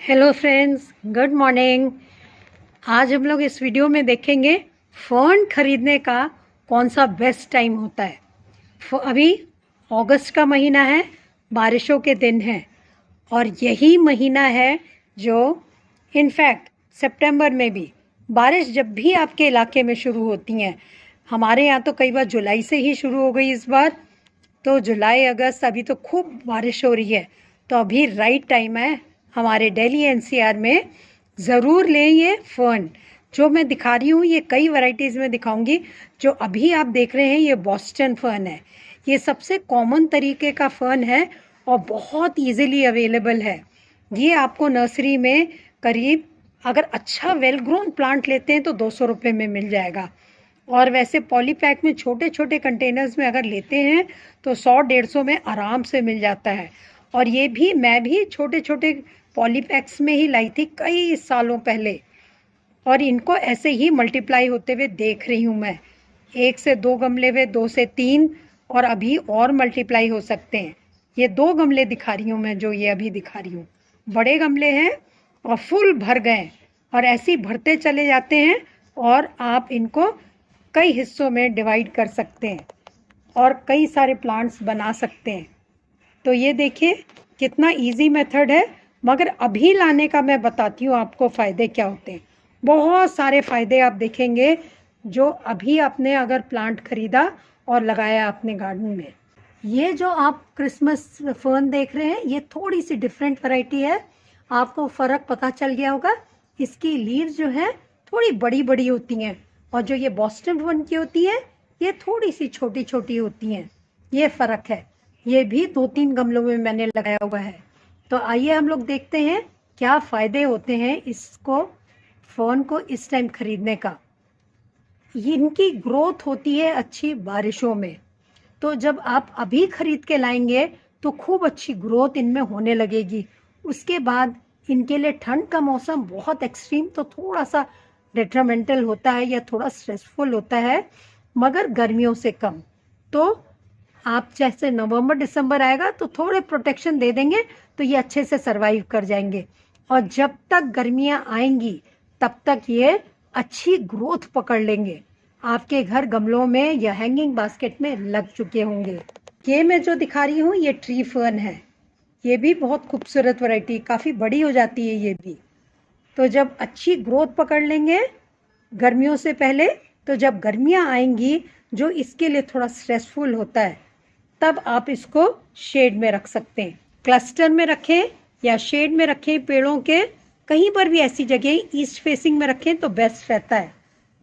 Hello friends, good morning. आज हम लोग इस वीडियो में देखेंगे फर्न खरीदने का कौन सा बेस्ट टाइम होता है। अभी अगस्त का महीना है, बारिशों के दिन हैं और यही महीना है जो इनफैक्ट सितंबर में भी बारिश जब भी आपके इलाके में शुरू होती हैं, हमारे यहाँ तो कई बार जुलाई से ही शुरू हो गई इस बार, तो जुलाई अगस्त अभी तो खूब बारिश हो रही है। तो अभी राइट टाइम है हमारे दिल्ली एनसीआर में। ज़रूर लें ये फ़र्न जो मैं दिखा रही हूँ। ये कई वैरायटीज़ में दिखाऊंगी। जो अभी आप देख रहे हैं ये बॉस्टन फ़र्न है। ये सबसे कॉमन तरीके का फ़र्न है और बहुत इजीली अवेलेबल है। ये आपको नर्सरी में करीब, अगर अच्छा वेल ग्रोन प्लांट लेते हैं तो 200 रुपये में मिल जाएगा, और वैसे पॉलीपैक में छोटे छोटे कंटेनर्स में अगर लेते हैं तो 100-150 में आराम से मिल जाता है। और ये भी मैं भी छोटे छोटे पॉलीपैक्स में ही लाई थी कई सालों पहले, और इनको ऐसे ही मल्टीप्लाई होते हुए देख रही हूँ मैं। 1 से 2 गमले हुए, 2 से 3, और अभी और मल्टीप्लाई हो सकते हैं। ये 2 गमले दिखा रही हूँ मैं, जो ये अभी दिखा रही हूँ। बड़े गमले हैं और फुल भर गए, और ऐसे ही भरते चले जाते हैं और आप इनको कई हिस्सों में डिवाइड कर सकते हैं और कई सारे प्लांट्स बना सकते हैं। तो ये देखिए कितना इजी मेथड है, मगर अभी लाने का मैं बताती हूँ आपको फ़ायदे क्या होते हैं। बहुत सारे फ़ायदे आप देखेंगे जो अभी आपने अगर प्लांट खरीदा और लगाया अपने गार्डन में। ये जो आप क्रिसमस फर्न देख रहे हैं, ये थोड़ी सी डिफरेंट वैरायटी है। आपको फ़र्क पता चल गया होगा। इसकी लीव्स जो है थोड़ी बड़ी बड़ी होती हैं, और जो ये बॉस्टन फर्न की होती है ये थोड़ी सी छोटी छोटी होती हैं। ये फ़र्क है। ये भी 2-3 गमलों में मैंने लगाया हुआ है। तो आइए हम लोग देखते हैं क्या फ़ायदे होते हैं इसको, फ़र्न को इस टाइम खरीदने का। इनकी ग्रोथ होती है अच्छी बारिशों में। तो जब आप अभी खरीद के लाएंगे तो खूब अच्छी ग्रोथ इनमें होने लगेगी। उसके बाद इनके लिए ठंड का मौसम बहुत एक्सट्रीम तो थोड़ा सा डेट्रामेंटल होता है या थोड़ा स्ट्रेसफुल होता है, मगर गर्मियों से कम। तो आप जैसे नवंबर दिसंबर आएगा तो थोड़े प्रोटेक्शन दे देंगे तो ये अच्छे से सरवाइव कर जाएंगे, और जब तक गर्मियां आएंगी तब तक ये अच्छी ग्रोथ पकड़ लेंगे। आपके घर गमलों में या हैंगिंग बास्केट में लग चुके होंगे। ये मैं जो दिखा रही हूँ ये ट्री फर्न है। ये भी बहुत खूबसूरत वैरायटी, काफ़ी बड़ी हो जाती है ये भी। तो जब अच्छी ग्रोथ पकड़ लेंगे गर्मियों से पहले, तो जब गर्मियाँ आएंगी जो इसके लिए थोड़ा स्ट्रेसफुल होता है, तब आप इसको शेड में रख सकते हैं। क्लस्टर में रखें या शेड में रखें, पेड़ों के कहीं पर भी ऐसी जगह ईस्ट फेसिंग में रखें तो बेस्ट रहता है,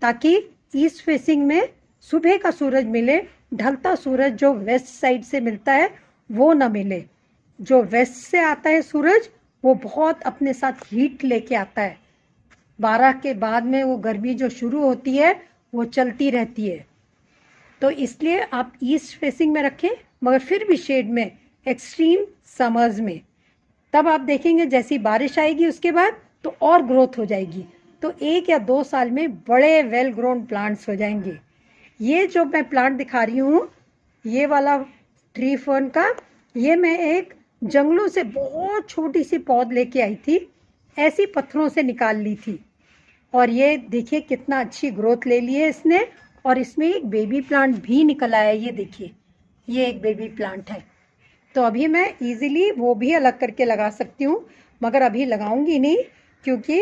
ताकि ईस्ट फेसिंग में सुबह का सूरज मिले। ढलता सूरज जो वेस्ट साइड से मिलता है वो ना मिले। जो वेस्ट से आता है सूरज वो बहुत अपने साथ हीट लेके आता है। 12 के बाद में वो गर्मी जो शुरू होती है वो चलती रहती है। तो इसलिए आप ईस्ट फेसिंग में रखें, मगर फिर भी शेड में, एक्सट्रीम समर्स में। तब आप देखेंगे जैसी बारिश आएगी उसके बाद तो और ग्रोथ हो जाएगी, तो 1 या 2 साल में बड़े वेल ग्रोन प्लांट्स हो जाएंगे। ये जो मैं प्लांट दिखा रही हूँ, ये वाला ट्री फर्न का, ये मैं एक जंगलों से बहुत छोटी सी पौध लेके आई थी, ऐसी पत्थरों से निकाल ली थी, और ये देखिए कितना अच्छी ग्रोथ ले ली है इसने। और इसमें एक बेबी प्लांट भी निकल आया है। ये देखिए ये एक बेबी प्लांट है। तो अभी मैं इजीली वो भी अलग करके लगा सकती हूँ, मगर अभी लगाऊंगी नहीं, क्योंकि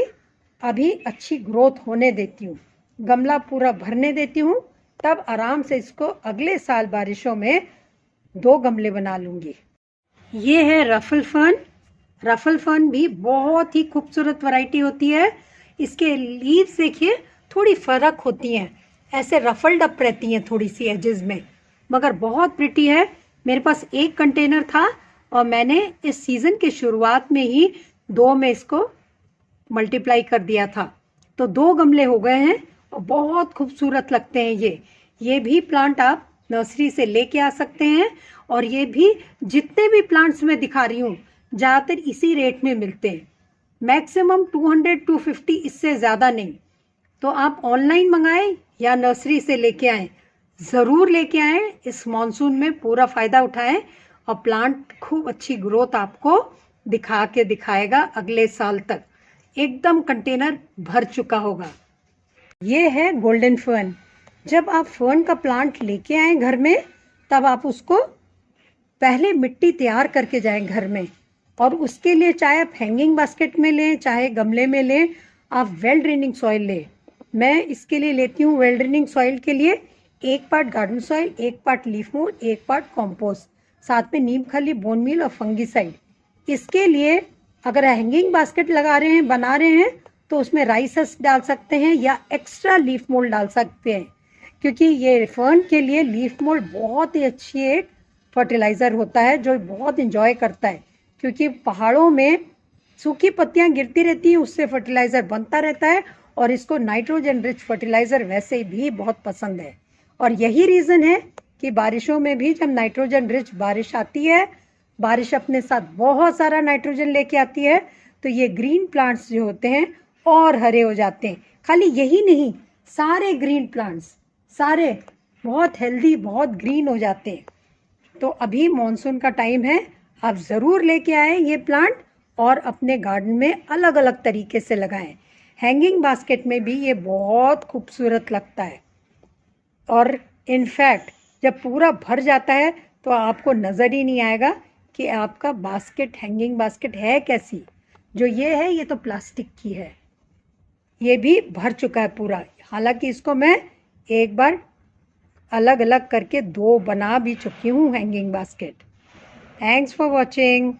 अभी अच्छी ग्रोथ होने देती हूँ, गमला पूरा भरने देती हूँ, तब आराम से इसको अगले साल बारिशों में 2 गमले बना लूँगी। ये है रफल फर्न। रफल फर्न भी बहुत ही खूबसूरत वैरायटी होती है। इसके लीव्स देखिए थोड़ी फ़र्क होती हैं, ऐसे रफल्ड अप रहती हैं थोड़ी सी एजेस में, मगर बहुत प्रिटी है। मेरे पास एक कंटेनर था और मैंने इस सीज़न के शुरुआत में ही 2 में इसको मल्टीप्लाई कर दिया था, तो 2 गमले हो गए हैं और बहुत खूबसूरत लगते हैं ये भी प्लांट आप नर्सरी से लेके आ सकते हैं। और ये भी जितने भी प्लांट्स मैं दिखा रही हूँ ज़्यादातर इसी रेट में मिलते हैं, मैक्सिमम 200-250, इससे ज़्यादा नहीं। तो आप ऑनलाइन मंगाएं या नर्सरी से लेके आएँ, ज़रूर लेके आएँ। इस मॉनसून में पूरा फ़ायदा उठाएं और प्लांट खूब अच्छी ग्रोथ आपको दिखा के दिखाएगा अगले साल तक, एकदम कंटेनर भर चुका होगा। ये है गोल्डन फर्न। जब आप फर्न का प्लांट लेके आए घर में, तब आप उसको पहले मिट्टी तैयार करके जाएं घर में, और उसके लिए चाहे आप हैंगिंग बास्केट में लें चाहे गमले में लें, आप वेल ड्रेनिंग सॉइल लें। मैं इसके लिए लेती हूँ वेल ड्रेनिंग सॉइल के लिए 1 part garden soil, 1 part leaf mould, 1 part compost, साथ में नीम खली, बोन मील और फंगीसाइड। इसके लिए अगर हैंगिंग बास्केट लगा रहे हैं, बना रहे हैं, तो उसमें राइस हस्क डाल सकते हैं या एक्स्ट्रा लीफ मोल्ड डाल सकते हैं, क्योंकि ये फर्न के लिए लीफ मोल्ड बहुत ही अच्छी एक फर्टिलाइज़र होता है जो बहुत इंजॉय करता है, क्योंकि पहाड़ों में सूखी पत्तियां गिरती रहती हैं, उससे फर्टिलाइज़र बनता रहता है, और इसको नाइट्रोजन रिच फर्टिलाइज़र वैसे भी बहुत पसंद है। और यही रीज़न है कि बारिशों में भी जब नाइट्रोजन रिच बारिश आती है, बारिश अपने साथ बहुत सारा नाइट्रोजन लेके आती है, तो ये ग्रीन प्लांट्स जो होते हैं और हरे हो जाते हैं। खाली यही नहीं, सारे ग्रीन प्लांट्स सारे बहुत हेल्दी, बहुत ग्रीन हो जाते हैं। तो अभी मॉनसून का टाइम है, आप ज़रूर लेके आएँ ये प्लांट और अपने गार्डन में अलग अलग तरीके से लगाएं। हैंगिंग बास्केट में भी ये बहुत खूबसूरत लगता है, और इनफैक्ट जब पूरा भर जाता है तो आपको नज़र ही नहीं आएगा कि आपका बास्केट हैंगिंग बास्केट है कैसी। जो ये है ये तो प्लास्टिक की है, ये भी भर चुका है पूरा। हालांकि इसको मैं एक बार अलग अलग करके 2 बना भी चुकी हूँ hanging basket. Thanks for watching.